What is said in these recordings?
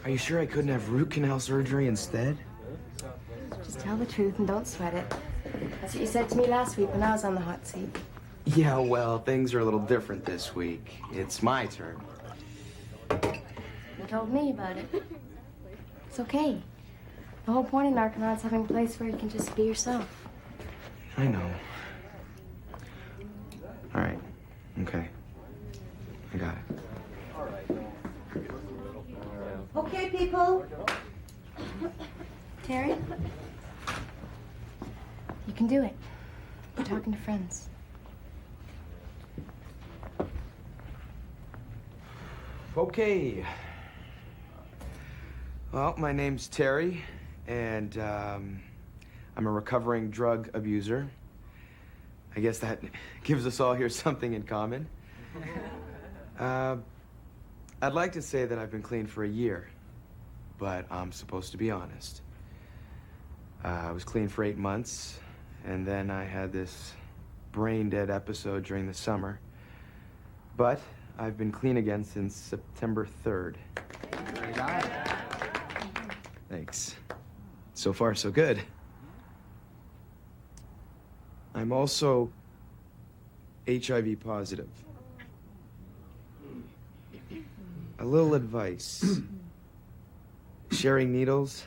Are you sure I couldn't have root canal surgery instead? Just tell the truth and don't sweat it. That's what you said to me last week when I was on the hot seat. Yeah, well, things are a little different this week. It's my turn. You told me about it. It's okay. The whole point in Narconon is having a place where you can just be yourself. I know. All right. Okay. I got it. Okay, people. Terry? You can do it. You're talking to friends. Okay. Well, my name's Terry, and I'm a recovering drug abuser. I guess that gives us all here something in common. I'd like to say that I've been clean for a year, but I'm supposed to be honest. I was clean for 8 months, and then I had this brain-dead episode during the summer. But I've been clean again since September 3rd. Thanks. So far, so good. I'm also HIV positive. A little advice. Sharing needles?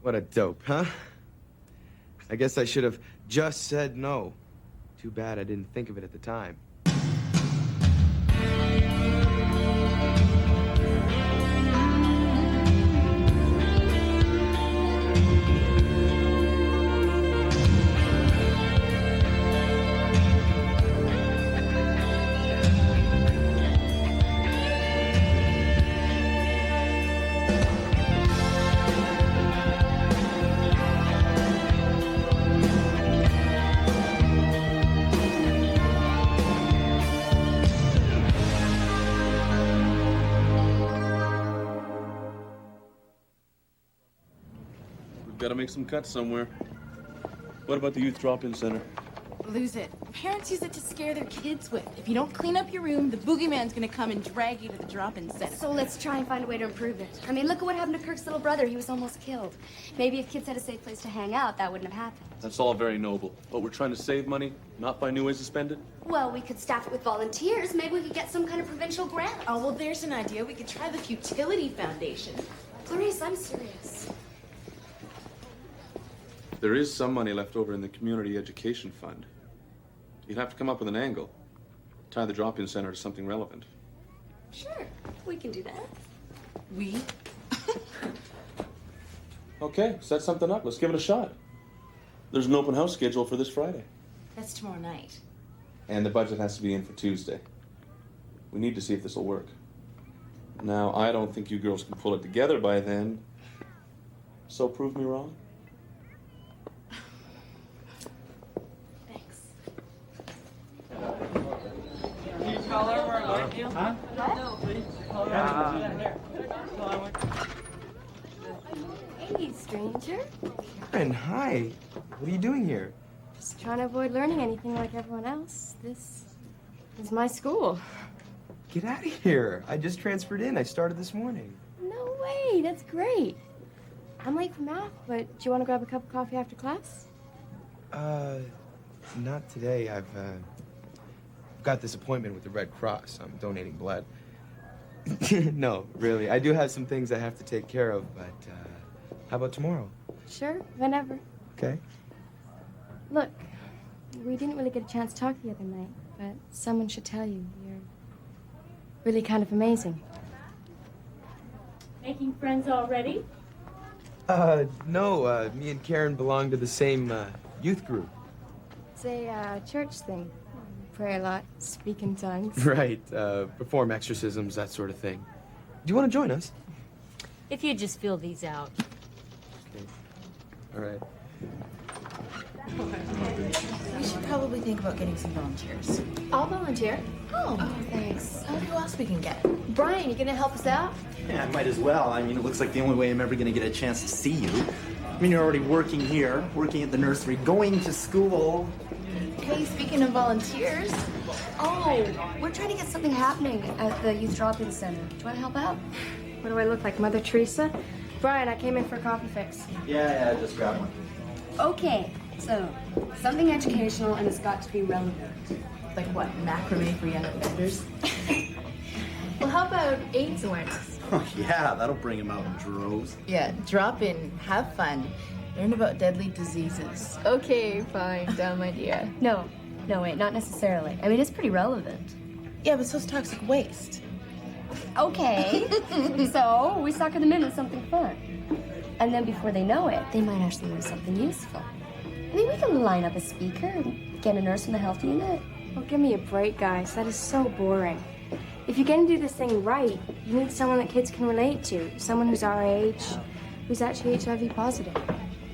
What a dope, huh? I guess I should have just said no. Too bad I didn't think of it at the time. Gotta make some cuts somewhere. What about the youth drop-in center? Lose it. Parents use it to scare their kids with. If you don't clean up your room, the boogeyman's gonna come and drag you to the drop-in center. So let's try and find a way to improve it. I mean, look at what happened to Kirk's little brother. He was almost killed. Maybe if kids had a safe place to hang out, that wouldn't have happened. That's all very noble. But we're trying to save money, not find new ways to spend it? Well, we could staff it with volunteers. Maybe we could get some kind of provincial grant. Oh, well, there's an idea. We could try the Futility Foundation. Clarice, I'm serious. There is some money left over in the Community Education Fund. You'd have to come up with an angle. Tie the drop-in center to something relevant. Sure, we can do that. We? Okay, set something up. Let's give it a shot. There's an open house schedule for this Friday. That's tomorrow night. And the budget has to be in for Tuesday. We need to see if this will work. Now, I don't think you girls can pull it together by then. So prove me wrong. Huh? No, please. Hey, stranger. Karen, hi. What are you doing here? Just trying to avoid learning anything like everyone else. This is my school. Get out of here. I just transferred in. I started this morning. No way. That's great. I'm late for math, but do you want to grab a cup of coffee after class? Not today. I've got this appointment with the Red Cross. I'm donating blood. No, really. I do have some things I have to take care of, but how about tomorrow? Sure, whenever. Okay. Look, we didn't really get a chance to talk the other night, but someone should tell you you're really kind of amazing. Making friends already? No, me and Karen belong to the same youth group. It's a church thing. Pray a lot, speak in tongues. Right, perform exorcisms, that sort of thing. Do you want to join us? If you just fill these out. Okay. All right. We should probably think about getting some volunteers. I'll volunteer. Oh, Thanks. who else we can get? Brian, you gonna help us out? Yeah, I might as well. I mean, it looks like the only way I'm ever going to get a chance to see you. I mean, you're already working here, working at the nursery, going to school. Hey, speaking of volunteers, Oh, we're trying to get something happening at the youth drop-in center. Do you want to help out? What do I look like, Mother Teresa? Brian, I came in for a coffee fix. Yeah, just grab one. Okay, so something educational and it's got to be relevant. like what, macrame for young offenders? Well, how about AIDS awareness? Oh, yeah, that'll bring him out in droves. Yeah, drop in, have fun, learn about deadly diseases. Okay, fine, dumb idea. No, wait, not necessarily. I mean, it's pretty relevant. Yeah, but so's toxic waste. Okay, so we sucker them in with something fun. And then before they know it, they might actually learn something useful. I mean, we can line up a speaker and get a nurse from the health unit. Oh, give me a break, guys. That is so boring. If you're gonna do this thing right, you need someone that kids can relate to. Someone who's our age, who's actually HIV positive.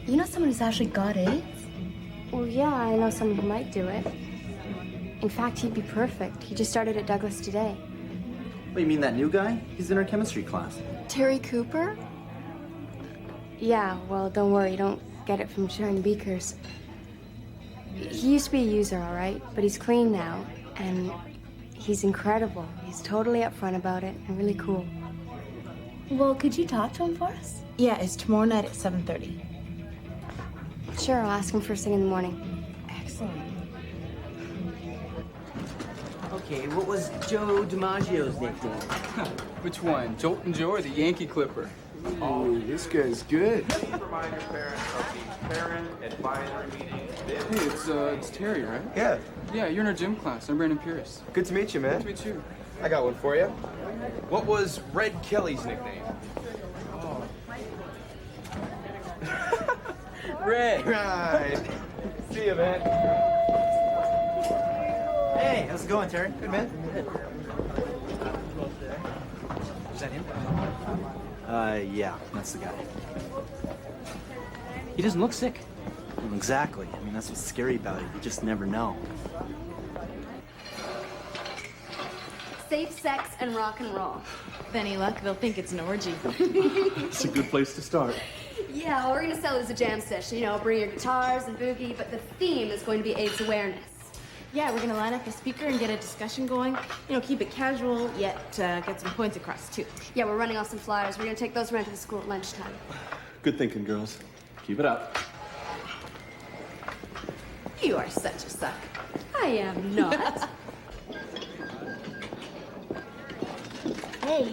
You know someone who's actually got AIDS? Well, yeah, I know someone who might do it. In fact, he'd be perfect. He just started at Douglas today. What, you mean that new guy? He's in our chemistry class. Terry Cooper? Yeah, well, don't worry. Don't get it from sharing beakers. He used to be a user, all right? But he's clean now, and he's incredible. He's totally upfront about it and really cool. Well, could you talk to him for us? Yeah, it's tomorrow night at 7:30. Sure, I'll ask him first thing in the morning. Excellent. Okay, what was Joe DiMaggio's nickname? Which one, Joltin' Joe or the Yankee Clipper? Oh, this guy's good. Remind your parents of the parent advisory meeting. Hey, it's Terry, right? Yeah, Yeah, you're in our gym class. I'm Brandon Pierce. good to meet you, man. Nice to meet you. I got one for you. What was Red Kelly's nickname? Red. Right. See you, man. Hey, how's it going, Terry? Good, man. Is that him? Yeah, that's the guy. He doesn't look sick. Exactly. I mean, that's what's scary about it. You just never know. Safe sex and rock and roll. With any luck, they'll think it's an orgy. It's a good place to start. Yeah, we're gonna sell it as a jam session. You know, bring your guitars and boogie, but the theme is going to be AIDS awareness. Yeah, we're gonna line up a speaker and get a discussion going. You know, keep it casual, yet get some points across, too. Yeah, we're running off some flyers. We're gonna take those around to the school at lunchtime. Good thinking, girls. Keep it up. You are such a suck. I am not. Hey,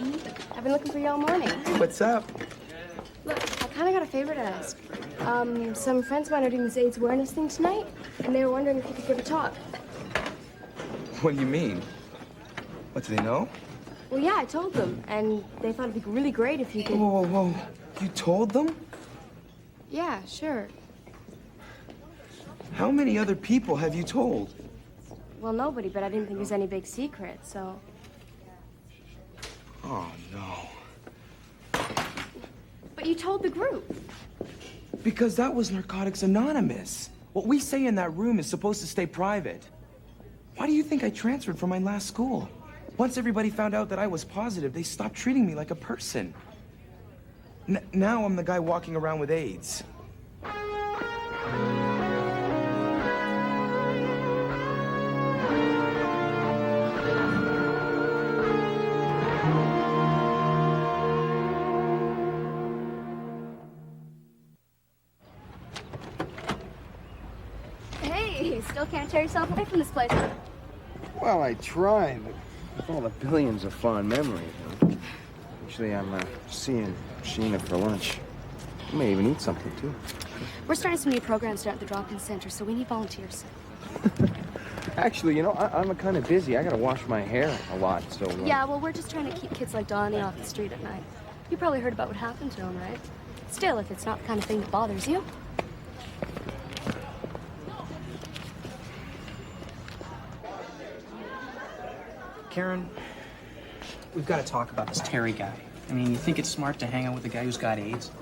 I've been looking for you all morning. What's up? Look, I kind of got a favor to ask. Some friends of mine are doing this AIDS awareness thing tonight, and they were wondering if you could give a talk. What do you mean? What, do they know? Well, yeah, I told them, and they thought it'd be really great if you could... Whoa, whoa, whoa. You told them? Yeah, sure. How many other people have you told? Well, nobody, but I didn't think it was any big secret, so... Oh, no. But you told the group. Because that was Narcotics Anonymous. What we say in that room is supposed to stay private. Why do you think I transferred from my last school? Once everybody found out that I was positive, they stopped treating me like a person. Now I'm the guy walking around with AIDS. Hey, still can't tear yourself away from this place. Well, I try, but with all the billions of fond memories, Actually, I'm seeing Sheena for lunch. You may even eat something, too. We're starting some new programs down at the drop-in center, so we need volunteers. Actually, I'm kind of busy. I gotta wash my hair a lot, so... Yeah, well, we're just trying to keep kids like Donnie off the street at night. You probably heard about what happened to him, right? Still, if it's not the kind of thing that bothers you. Karen, we've got to talk about this Terry guy. I mean, you think it's smart to hang out with a guy who's got AIDS?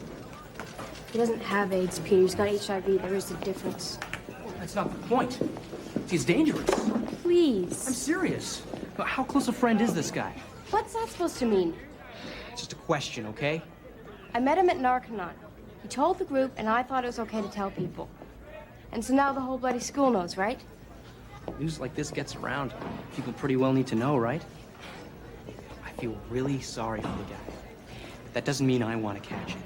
He doesn't have AIDS, Peter. He's got HIV. There is a difference. That's not the point. He's dangerous. Please. I'm serious. How close a friend is this guy? What's that supposed to mean? It's just a question, okay? I met him at Narconon. He told the group, and I thought it was okay to tell people. And so now the whole bloody school knows, right? News like this gets around. People pretty well need to know, right? I feel really sorry for the guy. That doesn't mean I want to catch it.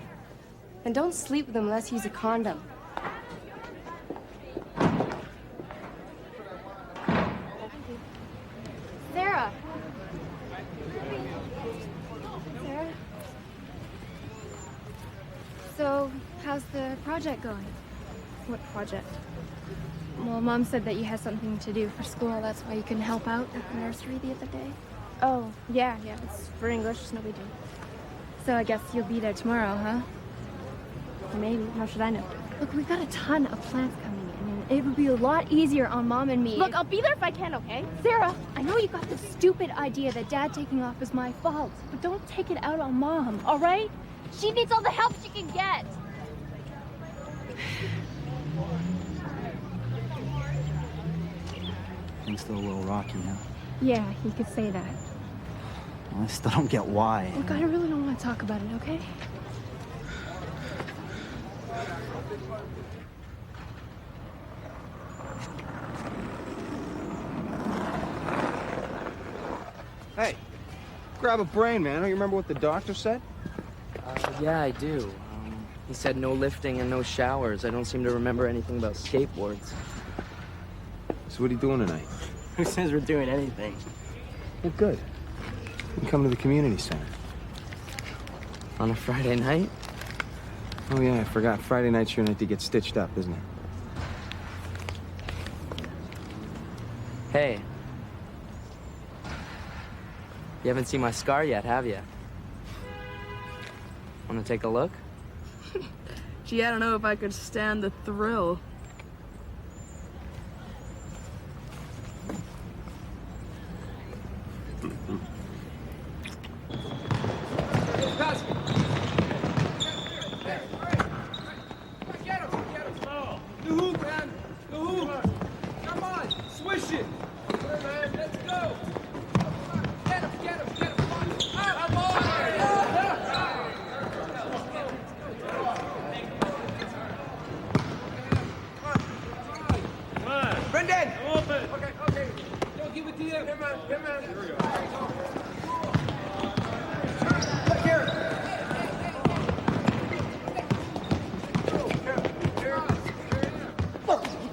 Then don't sleep with him unless you use a condom. Sarah. Sarah? So, how's the project going? What project? Well, Mom said that you had something to do for school. That's why you couldn't help out at the nursery the other day. Oh, yeah. It's for English. It's no big deal. So I guess you'll be there tomorrow, huh? Or maybe. How should I know? Look, we've got a ton of plants coming in, and it would be a lot easier on Mom and me. Look, I'll be there if I can, okay? Sarah, I know you got this stupid idea that Dad taking off is my fault, but don't take it out on Mom, all right? She needs all the help she can get. Things still a little rocky, huh? Yeah, you could say that. Well, I still don't get why. Look, I really don't want to talk about it, okay? Hey, grab a brain, man. Don't you remember what the doctor said? Yeah, I do. He said no lifting and no showers. I don't seem to remember anything about skateboards. So what are you doing tonight? Who says we're doing anything? Well, good. You can come to the community center. On a Friday night? Oh, yeah, I forgot. Friday night's your night to get stitched up, isn't it? Hey. You haven't seen my scar yet, have you? Want to take a look? Gee, I don't know if I could stand the thrill.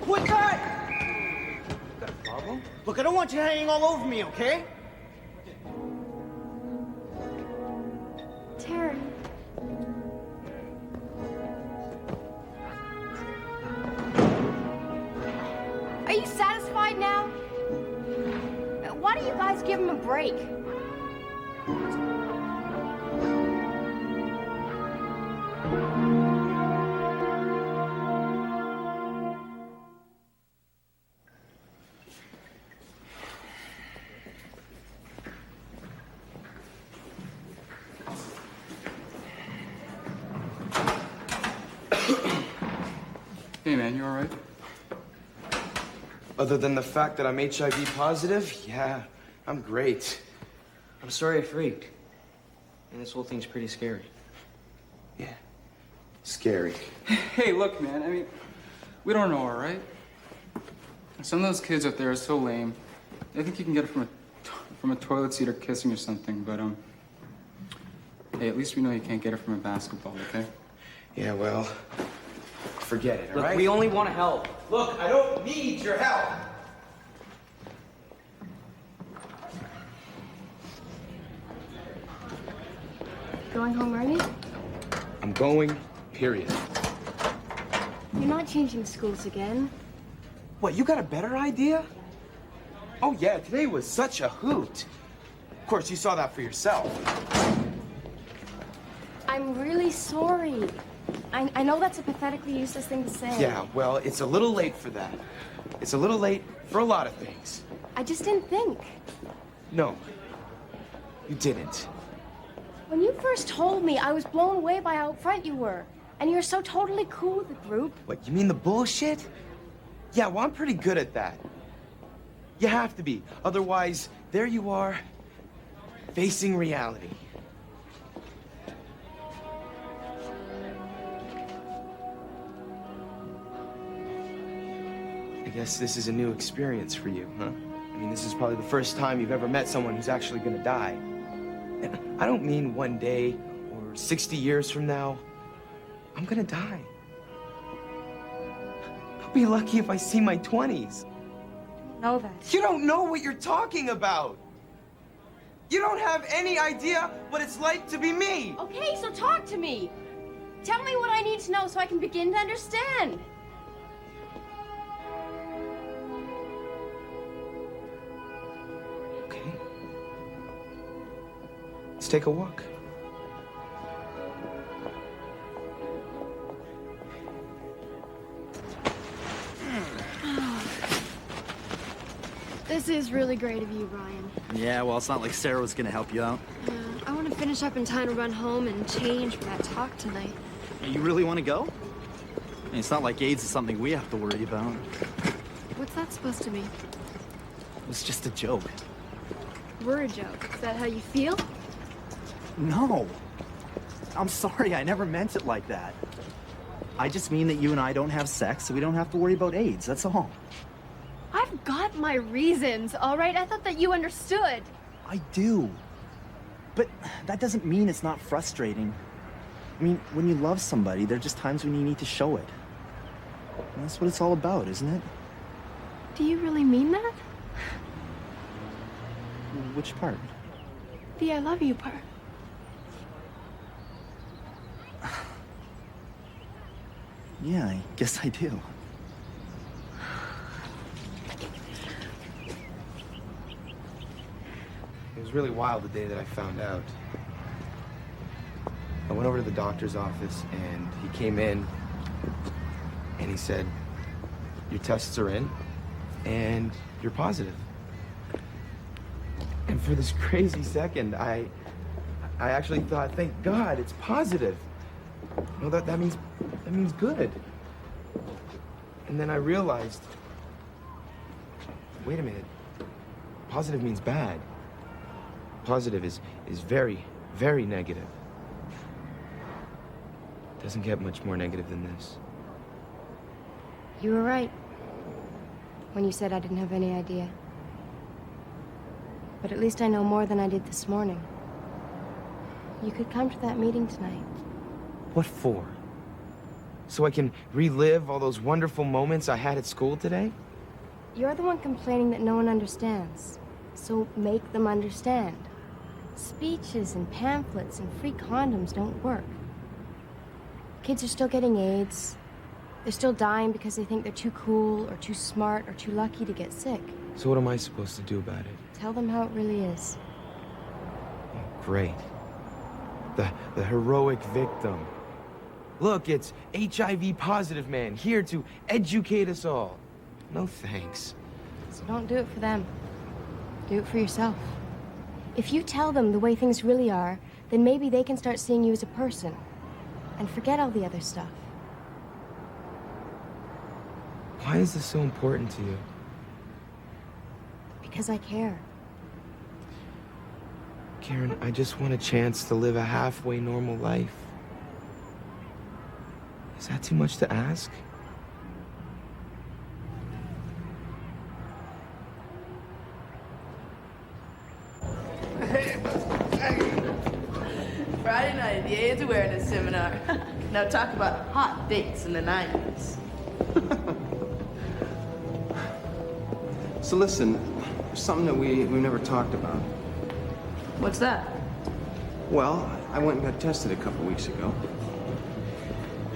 Quit that! Got a problem? Look, I don't want you hanging all over me, okay? Terry. Are you satisfied now? Why don't you guys give him a break? Hey, man, you all right? Other than the fact that I'm HIV positive, yeah, I'm great. I'm sorry I freaked. And this whole thing's pretty scary. Yeah, scary. Hey, look, man, I mean, we don't know, all right? Some of those kids out there are so lame. They think you can get it from a toilet seat or kissing or something, but, hey, at least we know you can't get it from a basketball, okay? Yeah, well, forget it, all Look, right? we only want to help. Look, I don't need your help. Going home early? I'm going, period. You're not changing schools again. What, you got a better idea? Oh, yeah, today was such a hoot. Of course, you saw that for yourself. I'm really sorry. I know that's a pathetically useless thing to say. Yeah, well, it's a little late for that. It's a little late for a lot of things. I just didn't think. No, you didn't. When you first told me, I was blown away by how upfront you were. And you're so totally cool with the group. What, you mean the bullshit? Yeah, well, I'm pretty good at that. You have to be. Otherwise, there you are, facing reality. guess this is a new experience for you, huh? I mean, this is probably the first time you've ever met someone who's actually gonna die. And I don't mean one day or 60 years from now. I'm gonna die. I'll be lucky if I see my 20s. Know that. You don't know what you're talking about. You don't have any idea what it's like to be me. Okay, so talk to me. Tell me what I need to know so I can begin to understand. Okay. Let's take a walk. This is really great of you, Ryan. Yeah, well, it's not like Sarah was gonna help you out. Yeah, I want to finish up in time to run home and change for that talk tonight. You really want to go? I mean, it's not like AIDS is something we have to worry about. What's that supposed to mean? It was just a joke. We're a joke. Is that how you feel? No. I'm sorry, I never meant it like that. I just mean that you and I don't have sex, so we don't have to worry about AIDS, that's all. I've got my reasons, all right? I thought that you understood. I do. But that doesn't mean it's not frustrating. I mean, when you love somebody, there are just times when you need to show it. And that's what it's all about, isn't it? Do you really mean that? Which part? The I love you part. Yeah, I guess I do. It was really wild the day that I found out. I went over to the doctor's office and he came in and he said, your tests are in and you're positive. And for this crazy second, I actually thought, thank God, it's positive. You know, that means good. And then I realized, wait a minute, positive means bad. Positive is very, very negative. Doesn't get much more negative than this. You were right when you said I didn't have any idea. But at least I know more than I did this morning. You could come to that meeting tonight. What for? So I can relive all those wonderful moments I had at school today? You're the one complaining that no one understands. So make them understand. Speeches and pamphlets and free condoms don't work. Kids are still getting AIDS. They're still dying because they think they're too cool or too smart or too lucky to get sick. So what am I supposed to do about it? Tell them how it really is. Oh, great. The heroic victim. Look, it's HIV positive man here to educate us all. No thanks. So don't do it for them. Do it for yourself. If you tell them the way things really are, then maybe they can start seeing you as a person and forget all the other stuff. Why is this so important to you? Because I care. Karen, I just want a chance to live a halfway normal life. Is that too much to ask? Friday night, the AIDS awareness seminar. Now talk about hot dates in the 90s. So listen, there's something that we've never talked about. What's that? Well, I went and got tested a couple weeks ago.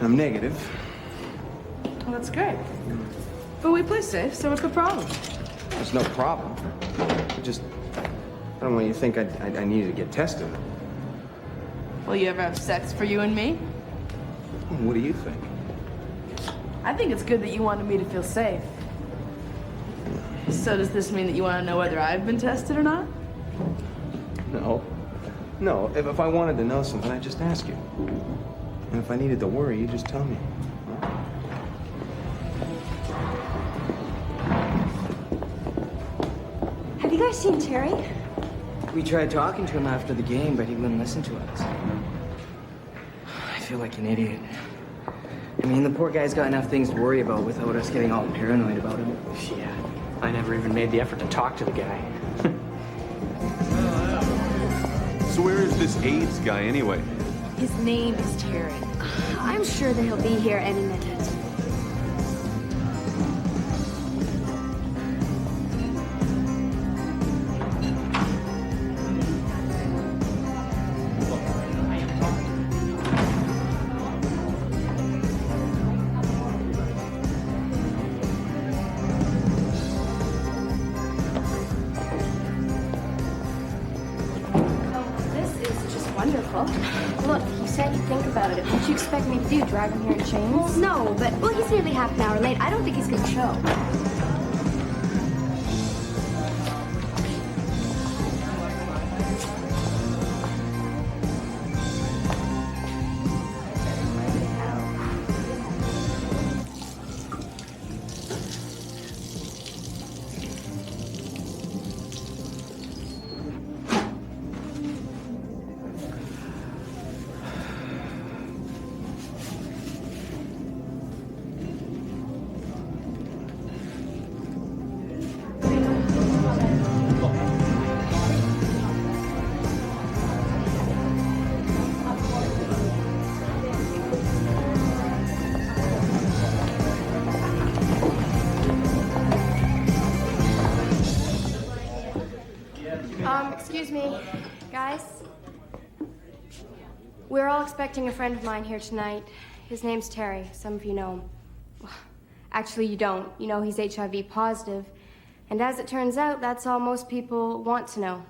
I'm negative. Well, that's great. But we play safe, so what's the problem? There's no problem. I don't want you to think I needed to get tested. Will you ever have sex for you and me? What do you think? I think it's good that you wanted me to feel safe. So does this mean that you want to know whether I've been tested or not? No. No, if I wanted to know something, I'd just ask you. And if I needed to worry, you'd just tell me. Have you guys seen Terry? We tried talking to him after the game, but he wouldn't listen to us. I feel like an idiot. mean, the poor guy's got enough things to worry about without us getting all paranoid about him. Yeah, I never even made the effort to talk to the guy. So where is this AIDS guy anyway? His name is Terry. I'm sure that he'll be here any minute. Wonderful. Look, you said you'd think about it. What do you expect me to do, drag him here in chains? Well, no, but, well, he's nearly half an hour late. I don't think he's gonna show. Excuse me, guys. We're all expecting a friend of mine here tonight. His name's Terry. Some of you know him. Well, actually, you don't. You know he's HIV positive. And as it turns out, that's all most people want to know.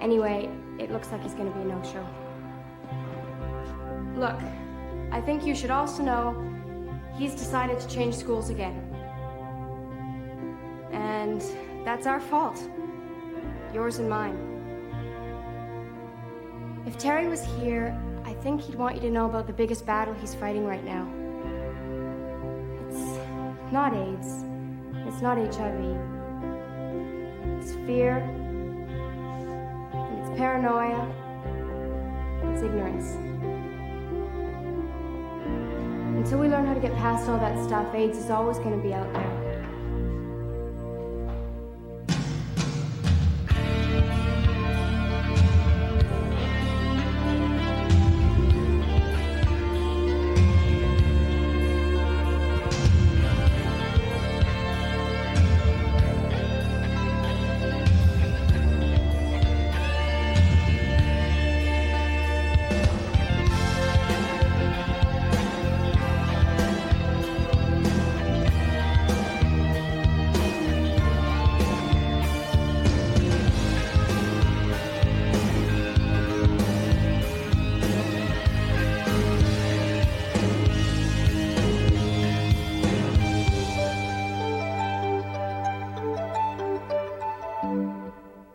Anyway, it looks like he's gonna be a no-show. Look, I think you should also know he's decided to change schools again. And that's our fault. Yours and mine. If Terry was here, I think he'd want you to know about the biggest battle he's fighting right now. It's not AIDS. It's not HIV. It's fear. And it's paranoia. It's ignorance. Until we learn how to get past all that stuff, AIDS is always going to be out there.